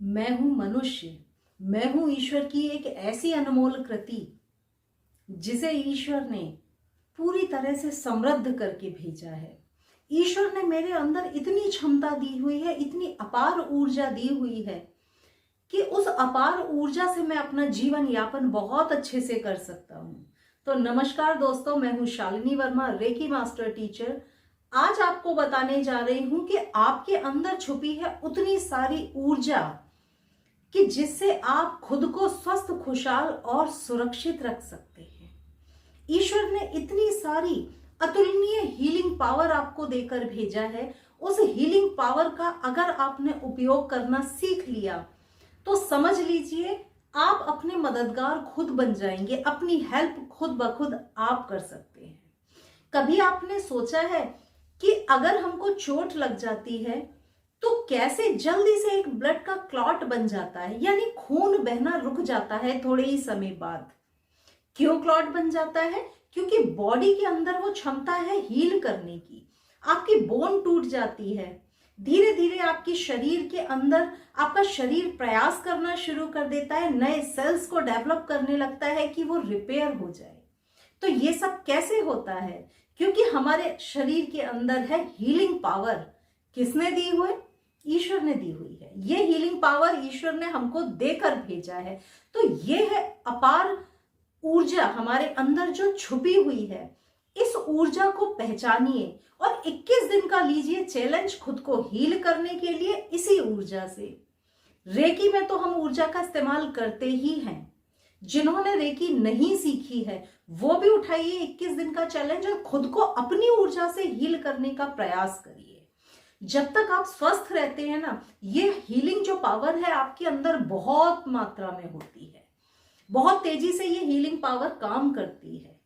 मैं हूं मनुष्य। मैं हूं ईश्वर की एक ऐसी अनमोल कृति जिसे ईश्वर ने पूरी तरह से समृद्ध करके भेजा है। ईश्वर ने मेरे अंदर इतनी क्षमता दी हुई है, इतनी अपार ऊर्जा दी हुई है कि उस अपार ऊर्जा से मैं अपना जीवन यापन बहुत अच्छे से कर सकता हूं। तो नमस्कार दोस्तों, मैं हूं Shalini Verma, reiki master teacher. आज आपको बताने जा रही हूं कि आपके अंदर छुपी है उतनी सारी ऊर्जा कि जिससे आप खुद को स्वस्थ, खुशहाल और सुरक्षित रख सकते हैं। ईश्वर ने इतनी सारी अतुलनीय हीलिंग पावर आपको देकर भेजा है। उस हीलिंग पावर का अगर आपने उपयोग करना सीख लिया तो समझ लीजिए आप अपने मददगार खुद बन जाएंगे। अपनी हेल्प खुद ब खुद आप कर सकते हैं। कभी आपने सोचा है कि अगर हमको चोट लग जाती है तो कैसे जल्दी से एक ब्लड का क्लॉट बन जाता है, यानी खून बहना रुक जाता है थोड़े ही समय बाद। क्यों क्लॉट बन जाता है? क्योंकि बॉडी के अंदर वो क्षमता है हील करने की। आपकी बोन टूट जाती है, धीरे धीरे आपके शरीर के अंदर आपका शरीर प्रयास करना शुरू कर देता है, नए सेल्स को डेवलप करने लगता है कि वो रिपेयर हो जाए। तो ये सब कैसे होता है? क्योंकि हमारे शरीर के अंदर है हीलिंग पावर। किसने दी हुई? ईश्वर ने दी हुई है। ये हीलिंग पावर ईश्वर ने हमको देकर भेजा है। तो ये है अपार ऊर्जा हमारे अंदर जो छुपी हुई है। इस ऊर्जा को पहचानिए और 21 दिन का लीजिए चैलेंज खुद को हील करने के लिए। इसी ऊर्जा से रेकी में तो हम ऊर्जा का इस्तेमाल करते ही हैं। जिन्होंने रेकी नहीं सीखी है वो भी उठाइए 21 दिन का चैलेंज और खुद को अपनी ऊर्जा से हील करने का प्रयास करिए। जब तक आप स्वस्थ रहते हैं ना, ये हीलिंग जो पावर है आपके अंदर बहुत मात्रा में होती है। बहुत तेजी से ये हीलिंग पावर काम करती है।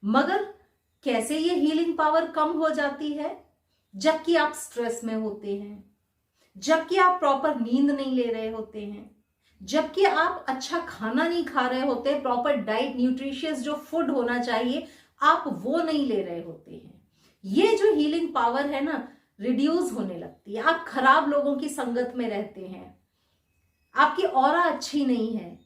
मगर कैसे ये हीलिंग पावर कम हो जाती है? जबकि आप स्ट्रेस में होते हैं, जबकि आप प्रॉपर नींद नहीं ले रहे होते हैं, जबकि आप अच्छा खाना नहीं खा रहे होते, प्रॉपर डाइट, न्यूट्रिशियस जो फूड होना चाहिए आप वो नहीं ले रहे होते हैं। ये जो हीलिंग पावर है ना, रिड्यूस होने लगती है। आप खराब लोगों की संगत में रहते हैं, आपकी ऑरा अच्छी नहीं है,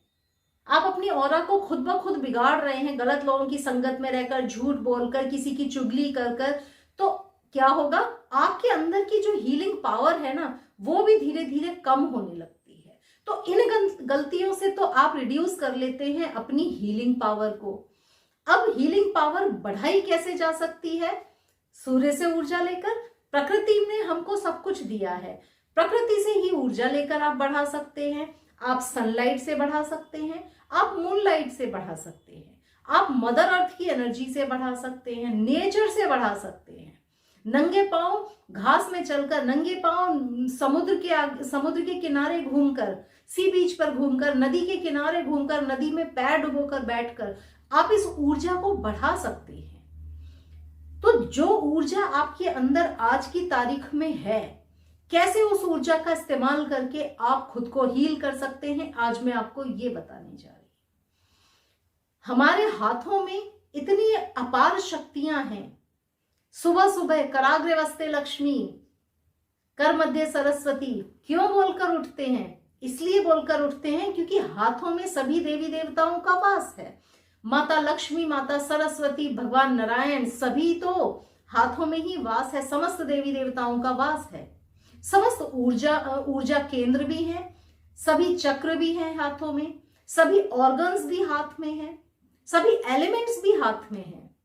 आप अपनी ऑरा को खुद ब खुद बिगाड़ रहे हैं गलत लोगों की संगत में रहकर, झूठ बोलकर, किसी की चुगली कर कर। तो क्या होगा? आपके अंदर की जो हीलिंग पावर है ना, वो भी धीरे धीरे कम होने लगती है। तो इन गलतियों से तो आप रिड्यूस कर लेते हैं अपनी हीलिंग पावर को। अब हीलिंग पावर बढ़ाई कैसे जा सकती है? सूर्य से ऊर्जा लेकर। प्रकृति ने हमको सब कुछ दिया है, प्रकृति से ही ऊर्जा लेकर आप बढ़ा सकते हैं। आप सनलाइट से बढ़ा सकते हैं, आप मूनलाइट से बढ़ा सकते हैं, आप मदर अर्थ की एनर्जी से बढ़ा सकते हैं, नेचर से बढ़ा सकते हैं। नंगे पांव घास में चलकर, नंगे पांव समुद्र के किनारे घूमकर, सी बीच पर घूमकर, नदी के किनारे घूमकर, नदी में पैर डुबोकर बैठकर आप इस ऊर्जा को बढ़ा सकते हैं। तो जो ऊर्जा आपके अंदर आज की तारीख में है, कैसे उस ऊर्जा का इस्तेमाल करके आप खुद को हील कर सकते हैं, आज मैं आपको ये बताने जा रही हूं। हमारे हाथों में इतनी अपार शक्तियां हैं। सुबह सुबह कराग्रे वस्ते लक्ष्मी, कर मध्य सरस्वती क्यों बोलकर उठते हैं? इसलिए बोलकर उठते हैं क्योंकि हाथों में सभी देवी देवताओं का वास है। माता लक्ष्मी, माता सरस्वती, भगवान नारायण, सभी तो हाथों में ही वास है। समस्त देवी देवताओं का वास है। समस्त ऊर्जा केंद्र भी हैं, सभी चक्र भी हैं हाथों में, सभी ऑर्गन्स भी हाथ में हैं, सभी एलिमेंट्स भी हाथ में हैं।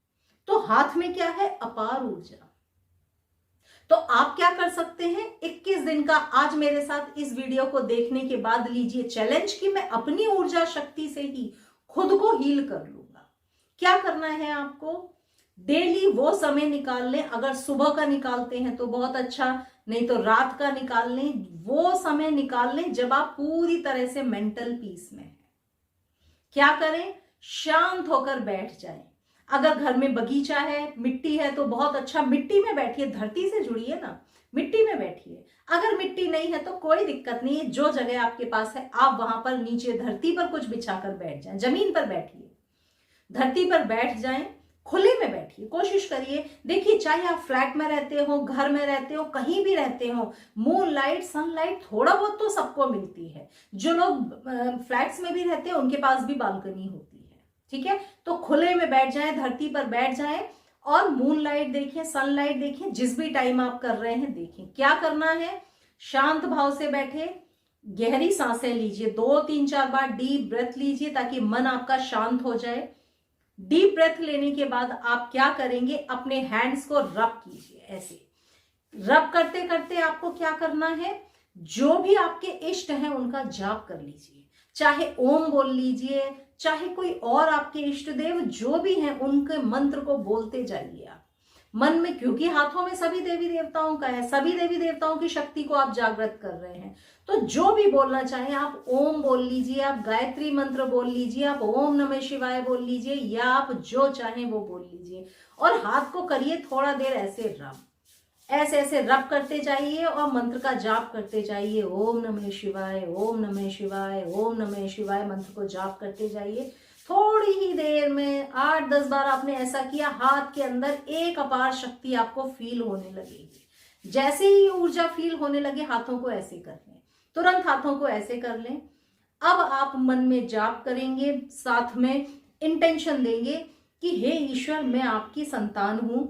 तो हाथ में क्या है? अपार ऊर्जा। तो आप क्या कर सकते हैं? 21 दिन का आज मेरे साथ इस वीडियो को देखने के बाद लीजिए चैलेंज कि मैं अपनी ऊर्जा शक्ति से ही खुद को हील कर लूंगा। क्या करना है आपको? डेली वो समय निकाल लें। अगर सुबह का निकालते हैं तो बहुत अच्छा, नहीं तो रात का निकाल लें। वो समय निकाल लें जब आप पूरी तरह से मेंटल पीस में हैं। क्या करें? शांत होकर बैठ जाएं। अगर घर में बगीचा है, मिट्टी है तो बहुत अच्छा, मिट्टी में बैठिए, धरती से जुड़िए ना, मिट्टी में बैठिए। अगर मिट्टी नहीं है तो कोई दिक्कत नहीं है, जो जगह आपके पास है आप वहां पर नीचे धरती पर कुछ बिछाकर बैठ जाएं, जमीन पर बैठिए, धरती पर बैठ जाएं। खुले में बैठिए, कोशिश करिए। देखिए, चाहे आप फ्लैट में रहते हो, घर में रहते हो, कहीं भी रहते हो, मून लाइट, सनलाइट थोड़ा बहुत तो सबको मिलती है। जो लोग फ्लैट्स में भी रहते हैं उनके पास भी बालकनी होती है, ठीक है। तो खुले में बैठ जाए, धरती पर बैठ जाए और मून लाइट देखिए, सनलाइट देखिए, जिस भी टाइम आप कर रहे हैं देखिए। क्या करना है, शांत भाव से बैठे, गहरी सांसें लीजिए, 2-3-4 बार डीप ब्रेथ लीजिए ताकि मन आपका शांत हो जाए। डीप ब्रेथ लेने के बाद आप क्या करेंगे, अपने हैंड्स को रब कीजिए। ऐसे रब करते करते आपको क्या करना है, जो भी आपके इष्ट हैं उनका जाप कर लीजिए। चाहे ओम बोल लीजिए, चाहे कोई और आपके इष्ट देव जो भी हैं उनके मंत्र को बोलते जाइए आप मन में, क्योंकि हाथों में सभी देवी देवताओं का है, सभी देवी देवताओं की शक्ति को आप जागृत कर रहे हैं। तो जो भी बोलना चाहें आप ओम बोल लीजिए, आप गायत्री मंत्र बोल लीजिए, आप ओम नमः शिवाय बोल लीजिए, या आप जो चाहें वो बोल लीजिए। और हाथ को करिए थोड़ा देर ऐसे रब, ऐसे ऐसे रब करते जाइए और मंत्र का जाप करते जाइए। ओम नमः शिवाय, ओम नमः शिवाय, ओम नमः शिवाय मंत्र को जाप करते जाइए। थोड़ी ही देर में 8-10 बार आपने ऐसा किया, हाथ के अंदर एक अपार शक्ति आपको फील होने लगेगी। जैसे ही ऊर्जा फील होने लगे, हाथों को ऐसे कर लें, तुरंत हाथों को ऐसे कर लें। अब आप मन में जाप करेंगे, साथ में इंटेंशन देंगे कि हे ईश्वर, मैं आपकी संतान हूं,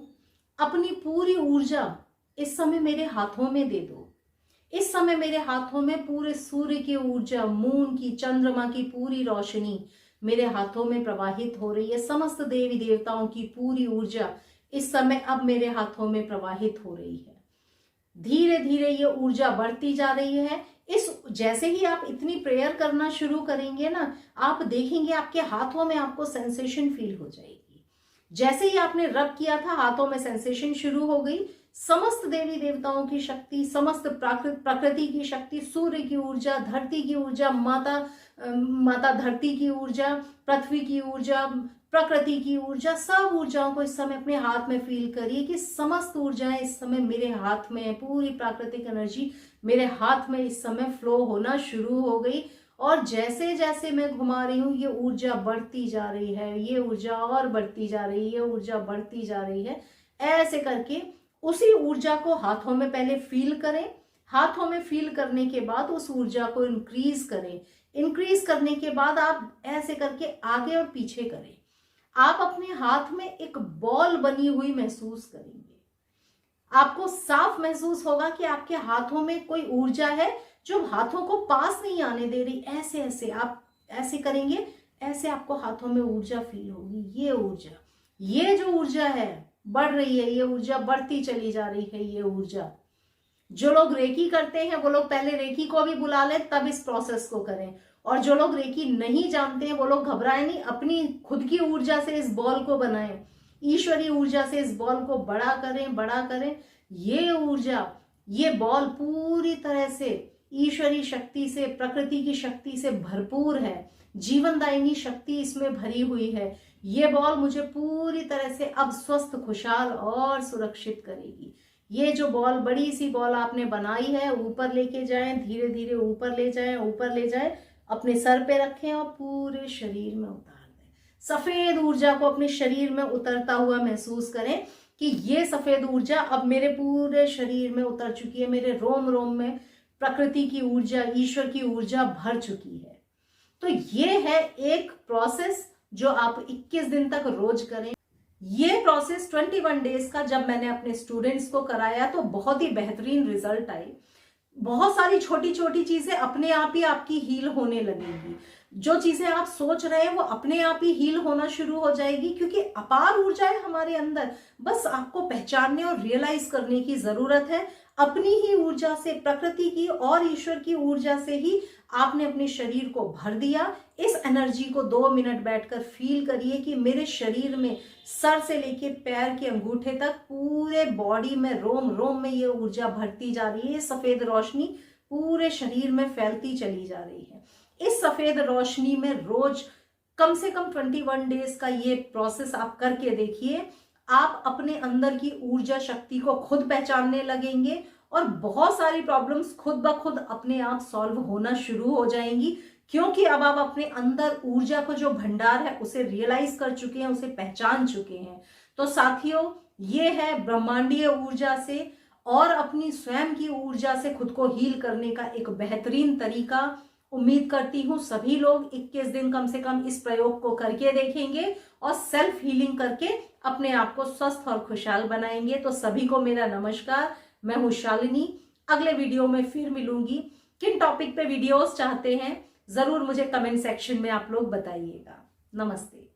अपनी पूरी ऊर्जा इस समय मेरे हाथों में दे दो। इस समय मेरे हाथों में पूरे सूर्य की ऊर्जा, मून की, चंद्रमा की पूरी रोशनी मेरे हाथों में प्रवाहित हो रही है। समस्त देवी देवताओं की पूरी ऊर्जा इस समय अब मेरे हाथों में प्रवाहित हो रही है। धीरे धीरे ये ऊर्जा बढ़ती जा रही है। इस जैसे ही आप इतनी प्रेयर करना शुरू करेंगे ना, आप देखेंगे आपके हाथों में आपको सेंसेशन फील हो जाएगी। जैसे ही आपने रब किया था, हाथों में सेंसेशन शुरू हो गई। समस्त देवी देवताओं की शक्ति, समस्त प्रकृति की शक्ति, सूर्य की ऊर्जा, धरती की ऊर्जा, माता धरती की ऊर्जा, पृथ्वी की ऊर्जा, प्रकृति की ऊर्जा, सब ऊर्जाओं को इस समय अपने हाथ में फील करिए कि समस्त ऊर्जाएं इस समय मेरे हाथ में है। पूरी प्राकृतिक एनर्जी मेरे हाथ में इस समय फ्लो होना शुरू हो गई। और जैसे जैसे मैं घुमा रही हूँ, ये ऊर्जा बढ़ती जा रही है, ये ऊर्जा और बढ़ती जा रही है, ये ऊर्जा बढ़ती जा रही है। ऐसे करके उसी ऊर्जा को हाथों में पहले फील करें। हाथों में फील करने के बाद उस ऊर्जा को इंक्रीज करें। इंक्रीज करने के बाद आप ऐसे करके आगे और पीछे करें। आप अपने हाथ में एक बॉल बनी हुई महसूस करेंगे। आपको साफ महसूस होगा कि आपके हाथों में कोई ऊर्जा है जो हाथों को पास नहीं आने दे रही। ऐसे ऐसे आप ऐसे करेंगे, ऐसे आपको हाथों में ऊर्जा फील होगी। ये ऊर्जा, ये जो ऊर्जा है बढ़ रही है, ये ऊर्जा बढ़ती चली जा रही है। ये ऊर्जा, जो लोग रेकी करते हैं वो लोग पहले रेकी को भी बुला लें, तब इस प्रोसेस को करें। और जो लोग रेकी नहीं जानते हैं वो लोग घबराएं नहीं, अपनी खुद की ऊर्जा से इस बॉल को बनाएं, ईश्वरीय ऊर्जा से इस बॉल को बड़ा करें, बड़ा करें। ये ऊर्जा, ये बॉल पूरी तरह से ईश्वरीय शक्ति से, प्रकृति की शक्ति से भरपूर है। जीवनदायिनी शक्ति इसमें भरी हुई है। ये बॉल मुझे पूरी तरह से अब स्वस्थ, खुशहाल और सुरक्षित करेगी। ये जो बॉल, बड़ी सी बॉल आपने बनाई है, ऊपर लेके जाएं, धीरे धीरे ऊपर ले जाएं, ऊपर ले जाएं, अपने सर पे रखें और पूरे शरीर में उतार दें। सफेद ऊर्जा को अपने शरीर में उतरता हुआ महसूस करें कि ये सफेद ऊर्जा अब मेरे पूरे शरीर में उतर चुकी है। मेरे रोम रोम में प्रकृति की ऊर्जा, ईश्वर की ऊर्जा भर चुकी है। तो ये है एक प्रोसेस जो आप 21 दिन तक रोज करें। ये प्रोसेस 21 डेज का जब मैंने अपने स्टूडेंट्स को कराया तो बहुत ही बेहतरीन रिजल्ट आए। बहुत सारी छोटी छोटी चीजें अपने आप ही आपकी हील होने लगेगी। जो चीजें आप सोच रहे हैं वो अपने आप ही हील होना शुरू हो जाएगी, क्योंकि अपार ऊर्जा है हमारे अंदर। बस आपको पहचानने और रियलाइज करने की जरूरत है। अपनी ही ऊर्जा से, प्रकृति की और ईश्वर की ऊर्जा से ही आपने अपने शरीर को भर दिया। इस एनर्जी को 2 मिनट बैठकर फील करिए कि मेरे शरीर में सर से लेके पैर के अंगूठे तक पूरे बॉडी में, रोम रोम में ये ऊर्जा भरती जा रही है। सफेद रोशनी पूरे शरीर में फैलती चली जा रही है। इस सफेद रोशनी में रोज कम से कम 21 डेज का ये प्रोसेस आप करके देखिए। आप अपने अंदर की ऊर्जा शक्ति को खुद पहचानने लगेंगे और बहुत सारी प्रॉब्लम्स खुद ब खुद अपने आप सॉल्व होना शुरू हो जाएंगी। क्योंकि अब आप अपने अंदर ऊर्जा को जो भंडार है उसे रियलाइज कर चुके हैं, उसे पहचान चुके हैं। तो साथियों, ये है ब्रह्मांडीय ऊर्जा से और अपनी स्वयं की ऊर्जा से खुद को हील करने का एक बेहतरीन तरीका। उम्मीद करती हूं सभी लोग 21 दिन कम से कम इस प्रयोग को करके देखेंगे और सेल्फ हीलिंग करके अपने आप को स्वस्थ और खुशहाल बनाएंगे। तो सभी को मेरा नमस्कार। मैं हूं शालिनी। अगले वीडियो में फिर मिलूंगी। किन टॉपिक पे वीडियोस चाहते हैं जरूर मुझे कमेंट सेक्शन में आप लोग बताइएगा। नमस्ते।